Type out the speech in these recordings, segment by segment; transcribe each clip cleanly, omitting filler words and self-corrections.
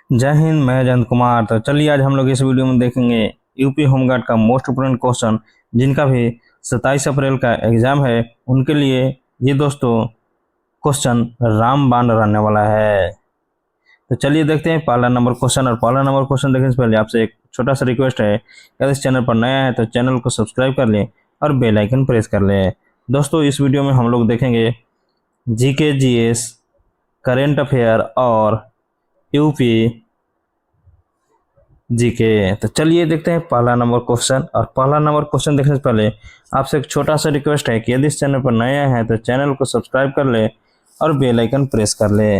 जय हिंद। मैं जयंत कुमार। तो चलिए आज हम लोग इस वीडियो में देखेंगे यूपी होमगार्ड का मोस्ट इम्पोर्टेंट क्वेश्चन, जिनका भी 27 अप्रैल का एग्जाम है उनके लिए ये दोस्तों क्वेश्चन रामबाण रहने वाला है। तो चलिए देखते हैं पहला नंबर क्वेश्चन। और पहला नंबर क्वेश्चन देखने से पहले आपसे एक छोटा सा रिक्वेस्ट है, अगर इस चैनल पर नया है तो चैनल को सब्सक्राइब कर लें और बेल आइकन प्रेस कर लें। दोस्तों इस वीडियो में हम लोग देखेंगे जीके, जीएस, करेंट अफेयर और यूपी जीके। तो चलिए देखते हैं पहला नंबर क्वेश्चन। और पहला नंबर क्वेश्चन देखने से पहले आपसे एक छोटा सा रिक्वेस्ट है कि यदि इस चैनल पर नया है तो चैनल को सब्सक्राइब कर ले और बेल आइकन प्रेस कर ले।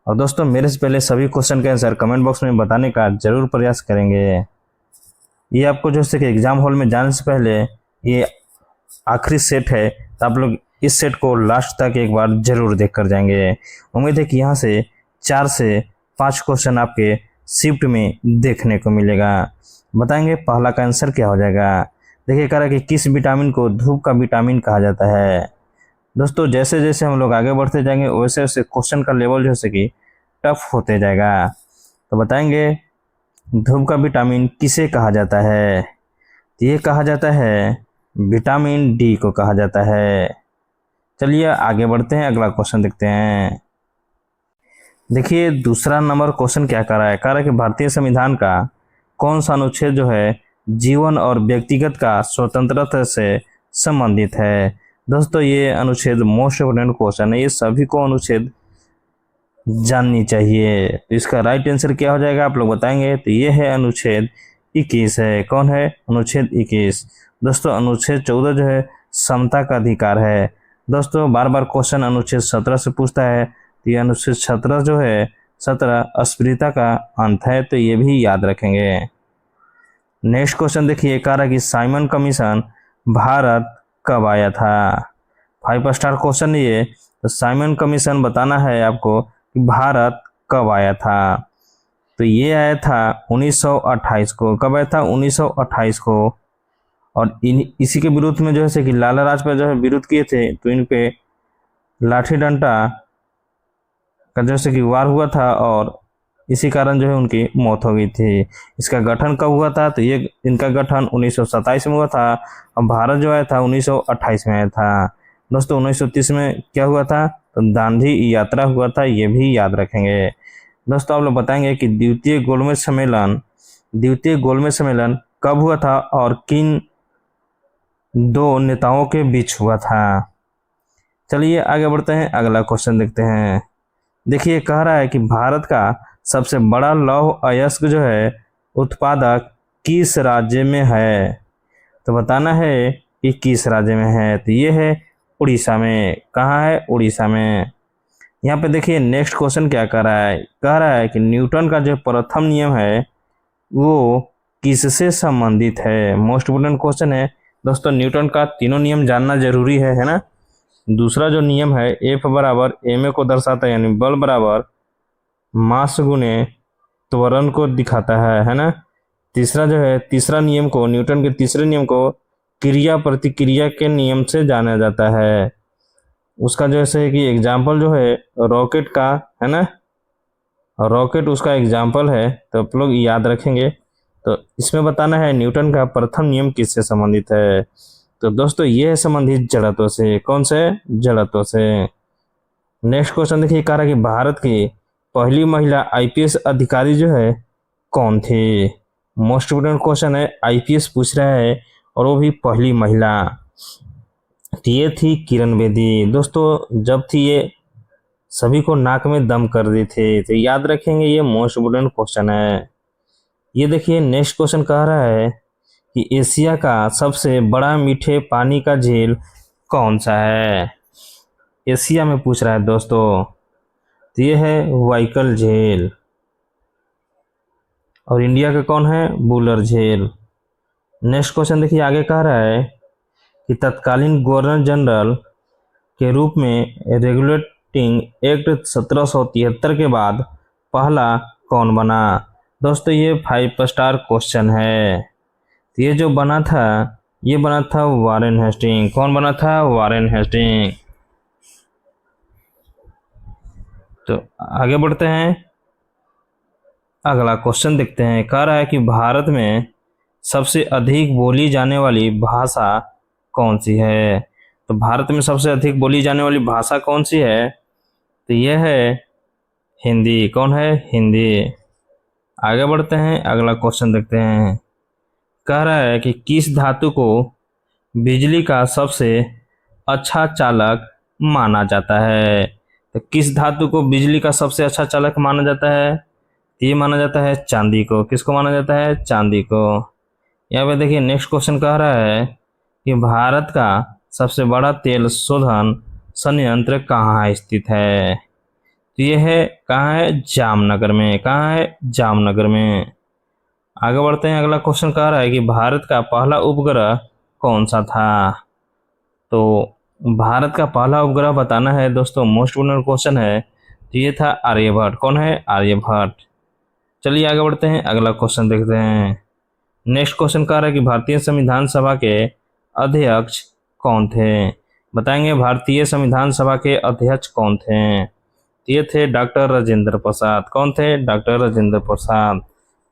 और दोस्तों मेरे से पहले सभी क्वेश्चन के आंसर कमेंट बॉक्स में बताने का जरूर प्रयास करेंगे। ये आपको जो है कि एग्जाम हॉल में जाने से पहले ये आखिरी सेट है, तो आप लोग इस सेट को लास्ट तक एक बार जरूर देख कर जाएंगे। उम्मीद है कि यहाँ से 4 से 5 क्वेश्चन आपके शिफ्ट में देखने को मिलेगा। बताएंगे पहला का आंसर क्या हो जाएगा। देखिए कह रहा है कि किस विटामिन को धूप का विटामिन कहा जाता है। दोस्तों जैसे जैसे हम लोग आगे बढ़ते जाएंगे वैसे वैसे क्वेश्चन का लेवल जो है कि टफ होते जाएगा। तो बताएंगे धूप का विटामिन किसे कहा जाता है। तो ये कहा जाता है विटामिन डी को कहा जाता है। चलिए आगे बढ़ते हैं, अगला क्वेश्चन देखते हैं। देखिए दूसरा नंबर क्वेश्चन क्या कर रहा है। कह रहा है कि भारतीय संविधान का कौन सा अनुच्छेद जो है जीवन और व्यक्तिगत का स्वतंत्रता से संबंधित है। दोस्तों ये अनुच्छेद मोस्ट इम्पोर्टेंट क्वेश्चन है, ये सभी को अनुच्छेद जाननी चाहिए। तो इसका राइट आंसर क्या हो जाएगा आप लोग बताएंगे। तो ये है अनुच्छेद 21 है। कौन है? अनुच्छेद 21। दोस्तों अनुच्छेद 14 जो है समता का अधिकार है। दोस्तों बार बार क्वेश्चन अनुच्छेद 17 से पूछता है, तो ये अनुच्छेद 17 जो है 17 अस्पृश्यता का अंत है, तो ये भी याद रखेंगे। नेक्स्ट क्वेश्चन देखिए, कह रहा कि साइमन कमीशन भारत कब आया था। 5 स्टार क्वेश्चन ये। तो साइमन कमीशन बताना है आपको कि भारत कब आया था। तो ये आया था 1928 को। कब आया था? 1928 को। और इसी के विरुद्ध में जो है कि लाला लाजपत जो है विरोध किए थे, तो इन पे लाठी डंडा का जैसे कि वार हुआ था और इसी कारण जो है उनकी मौत हो गई थी। इसका गठन कब हुआ था? तो ये इनका गठन 1927 में हुआ था और भारत जो आया था 1928 में आया था। दोस्तों 1930 में क्या हुआ था? तो दांडी यात्रा हुआ था, ये भी याद रखेंगे। दोस्तों आप लोग बताएंगे कि द्वितीय गोलमेज सम्मेलन कब हुआ था और किन 2 नेताओं के बीच हुआ था। चलिए आगे बढ़ते हैं, अगला क्वेश्चन देखते हैं। देखिए कह रहा है कि भारत का सबसे बड़ा लौह अयस्क जो है उत्पादक किस राज्य में है। तो बताना है कि किस राज्य में है। तो ये है उड़ीसा में। कहाँ है? उड़ीसा में। यहाँ पे देखिए नेक्स्ट क्वेश्चन क्या कर रहा है। कह रहा है कि न्यूटन का जो प्रथम नियम है वो किससे संबंधित है। मोस्ट इम्पोर्टेंट क्वेश्चन है दोस्तों। न्यूटन का तीनों नियम जानना जरूरी है ना। दूसरा जो नियम है एफ बराबर एम ए को दर्शाता है, यानी बल बराबर मास गुने त्वरण को दिखाता है ना। तीसरा जो है तीसरा नियम को, न्यूटन के तीसरे नियम को क्रिया प्रतिक्रिया के नियम से जाना जाता है। उसका जैसे कि एग्जाम्पल जो है रॉकेट का है ना, रॉकेट उसका एग्जाम्पल है, तो आप लोग याद रखेंगे। तो इसमें बताना है न्यूटन का प्रथम नियम किससे संबंधित है। तो दोस्तों ये है संबंधित जड़त्व से। कौन से? जड़त्व से। नेक्स्ट क्वेश्चन देखिए, कह रहा है कि भारत की पहली महिला आईपीएस अधिकारी जो है कौन थी। मोस्ट इम्पोर्टेंट क्वेश्चन है, आईपीएस पूछ रहा है और वो भी पहली महिला। तो ये थी किरण बेदी। दोस्तों जब थी ये सभी को नाक में दम कर दी थी, तो याद रखेंगे ये मोस्ट इम्पोर्टेंट क्वेश्चन है। ये देखिए नेक्स्ट क्वेश्चन कह रहा है कि एशिया का सबसे बड़ा मीठे पानी का झील कौन सा है। एशिया में पूछ रहा है दोस्तों। तो ये है वाइकल झील। और इंडिया का कौन है? वुलर झील। नेक्स्ट क्वेश्चन देखिए आगे कह रहा है कि तत्कालीन गवर्नर जनरल के रूप में रेगुलेटिंग एक्ट 1773 के बाद पहला कौन बना। दोस्तों ये 5 स्टार क्वेश्चन है। तो ये जो बना था ये बना था वारेन हेस्टिंग। कौन बना था? Warren Hastings. तो आगे बढ़ते हैं, अगला क्वेश्चन देखते हैं। कह रहा है कि भारत में सबसे अधिक बोली जाने वाली भाषा कौन सी है। तो भारत में सबसे अधिक बोली जाने वाली भाषा कौन सी है, तो यह है हिंदी। कौन है? हिंदी। आगे बढ़ते हैं, अगला क्वेश्चन देखते हैं। कह रहा है कि किस धातु को बिजली का सबसे अच्छा चालक माना जाता है। तो किस धातु को बिजली का सबसे अच्छा चालक माना जाता है? ये माना जाता है चांदी को। किसको माना जाता है? चांदी को। यहाँ पे देखिए नेक्स्ट क्वेश्चन कह रहा है कि भारत का सबसे बड़ा तेल शोधन संयंत्र कहाँ स्थित है। तो ये है कहाँ है? जामनगर में। कहाँ है? जामनगर में। आगे बढ़ते हैं, अगला क्वेश्चन कह रहा है कि भारत का पहला उपग्रह कौन सा था। तो भारत का पहला उपग्रह बताना है दोस्तों, मोस्ट इम्पोर्टेंट क्वेश्चन है। तो ये था आर्यभट्ट। कौन है? आर्यभट्ट। चलिए आगे बढ़ते हैं, अगला क्वेश्चन देखते हैं। नेक्स्ट क्वेश्चन कह रहा है कि भारतीय संविधान सभा के अध्यक्ष कौन थे। बताएंगे भारतीय संविधान सभा के अध्यक्ष कौन थे। ये थे डॉक्टर राजेंद्र प्रसाद। कौन थे? डॉक्टर राजेंद्र प्रसाद।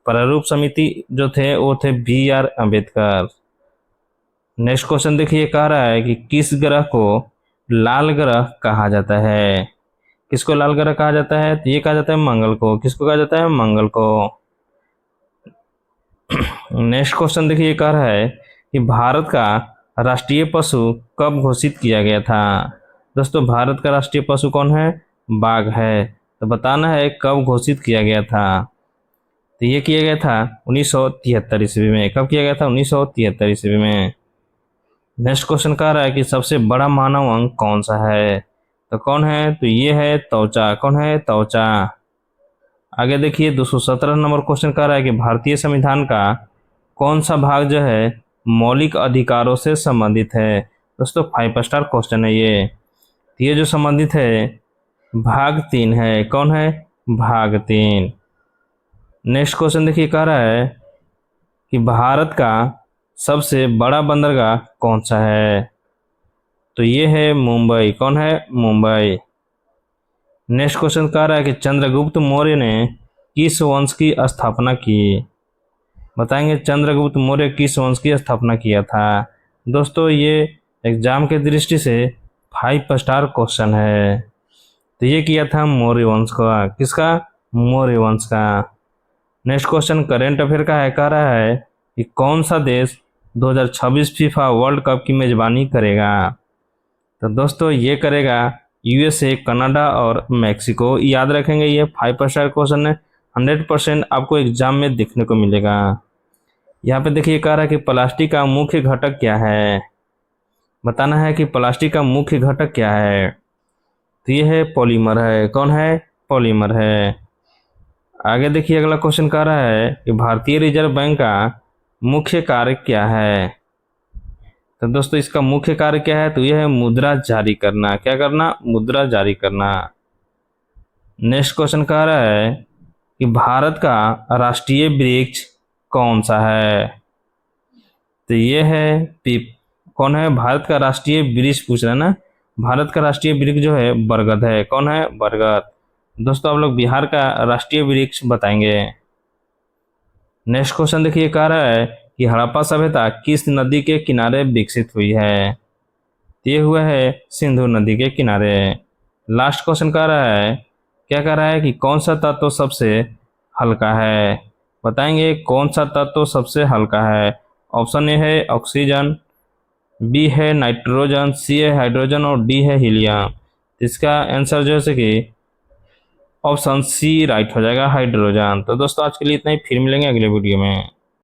प्रारूप समिति जो थे वो थे BR अम्बेडकर। नेक्स्ट क्वेश्चन देखिए, कह रहा है कि किस ग्रह को लाल ग्रह कहा जाता है। किसको लाल ग्रह कहा जाता है? तो ये कहा जाता है मंगल को। किसको कहा जाता है? मंगल को। नेक्स्ट क्वेश्चन देखिए, कह रहा है कि भारत का राष्ट्रीय पशु कब घोषित किया गया था। दोस्तों भारत का राष्ट्रीय पशु कौन है? बाघ है। तो बताना है कब घोषित किया गया था। तो ये किया गया था 1973 ईस्वी में। कब किया गया था? 1973 ईस्वी में। नेक्स्ट क्वेश्चन कह रहा है कि सबसे बड़ा मानव अंग कौन सा है। तो कौन है? तो ये है त्वचा। कौन है? त्वचा। आगे देखिए 217 नंबर क्वेश्चन कह रहा है कि भारतीय संविधान का कौन सा भाग जो है मौलिक अधिकारों से संबंधित है। दोस्तों 5 स्टार क्वेश्चन है ये जो संबंधित है भाग 3 है। कौन है? भाग 3। नेक्स्ट क्वेश्चन देखिए, कह रहा है कि भारत का सबसे बड़ा बंदरगाह कौन सा है। तो ये है मुंबई। कौन है? मुंबई। नेक्स्ट क्वेश्चन कह रहा है कि चंद्रगुप्त मौर्य ने किस वंश की स्थापना की। बताएंगे चंद्रगुप्त मौर्य किस वंश की स्थापना किया था। दोस्तों ये एग्जाम के दृष्टि से 5 स्टार क्वेश्चन है। तो ये किया था मौर्य वंश का। किसका? मौर्य वंश का। नेक्स्ट क्वेश्चन करेंट अफेयर का है। कह रहा है कि कौन सा देश 2026 फीफा वर्ल्ड कप की मेजबानी करेगा। तो दोस्तों ये करेगा USA, कनाडा और मैक्सिको। याद रखेंगे ये 5 स्टार क्वेश्चन है, 100% आपको एग्जाम में देखने को मिलेगा। यहाँ पे देखिए कह रहा है कि प्लास्टिक का मुख्य घटक क्या है। बताना है कि प्लास्टिक का मुख्य घटक क्या है। तो ये है पॉलीमर है। कौन है? पॉलीमर है। आगे देखिए अगला क्वेश्चन कह रहा है कि भारतीय रिजर्व बैंक का मुख्य कार्य क्या है। तो दोस्तों इसका मुख्य कार्य क्या है? तो यह है मुद्रा जारी करना। क्या करना? मुद्रा जारी करना। नेक्स्ट क्वेश्चन कह रहा है कि भारत का राष्ट्रीय वृक्ष कौन सा है। तो ये है पीप। कौन है? भारत का राष्ट्रीय वृक्ष पूछ रहा है ना। भारत का राष्ट्रीय वृक्ष जो है बरगद है। कौन है? बरगद। दोस्तों आप लोग बिहार का राष्ट्रीय वृक्ष बताएंगे। नेक्स्ट क्वेश्चन देखिए, कह रहा है कि हड़प्पा सभ्यता किस नदी के किनारे विकसित हुई है। ये हुआ है सिंधु नदी के किनारे। लास्ट क्वेश्चन कह रहा है, क्या कह रहा है कि कौन सा तत्व सबसे हल्का है। बताएंगे कौन सा तत्व सबसे हल्का है। ऑप्शन ए है ऑक्सीजन, बी है नाइट्रोजन, सी है हाइड्रोजन और डी है हीलियम। इसका आंसर जो है कि ऑप्शन सी राइट हो जाएगा, हाइड्रोजन। तो दोस्तों आज के लिए इतना ही, फिर मिलेंगे अगले वीडियो में।